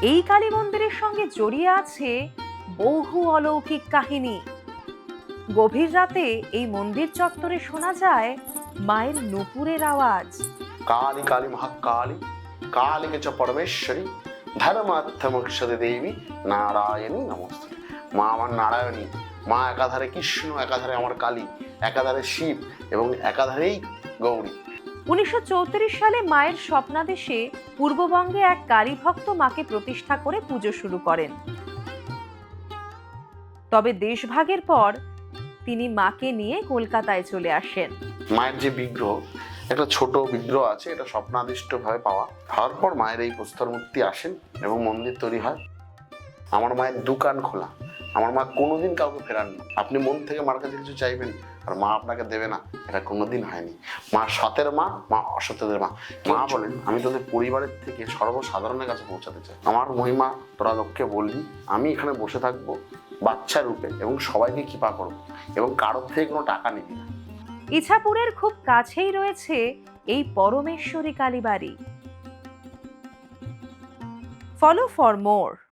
এই কালী মন্দিরের সঙ্গে জড়িয়ে আছে বহু অলৌকিক কাহিনী। গভীর রাতে এই মন্দির চত্বরে শোনা যায় মায়ের নূপুরের আওয়াজ। काली काली महाकाली काली च परमेश्वरी धर्मार्थमोक्षदे देवी नारायणी नमस्ते। মা আমার নারায়ণী, মা একাধারে কৃষ্ণ, একাধারে আমার কালী, একাধারে শিব এবং একাধারেই গৌরী। 1934 সালে মায়ের স্বপ্নাদেশে পূর্ববঙ্গে এক কালী ভক্ত মাকে প্রতিষ্ঠা করে পুজো শুরু করেন। তবে দেশভাগের পর তিনি মাকে নিয়ে কলকাতায় চলে আসেন। মায়ের যে বিগ্রহ, একটা ছোট বিগ্রহ আছে, এটা স্বপ্নাদিষ্ট ভাবে হওয়ার পর মায়ের এই প্রস্তর মূর্তি আসেন এবং মন্দির তৈরি হয়। আমার মায়ের দোকান খোলা, আমার মা কোনোদিন কাউকে ফেরাননি। আপনি মন থেকে মার কাছে কিছু চাইবেন আর মা আপনাকে দেবে না, এটা কোনোদিন হয়নি। মা সতের মা, মা অসতের মা। মা বলেন, আমি তোদের পরিবারের থেকে সর্বসাধারণের কাছে পৌঁছাতে চাই। আমার মহিমা তোরা লোককে বলবি, আমি এখানে বসে থাকবো বাচ্চা রূপে এবং সবাইকে কৃপা করবো এবং কারোর থেকে কোনো টাকা নিবি না। ইছাপুরের খুব কাছেই রয়েছে এই Parameshwari Kalibari. Follow for more.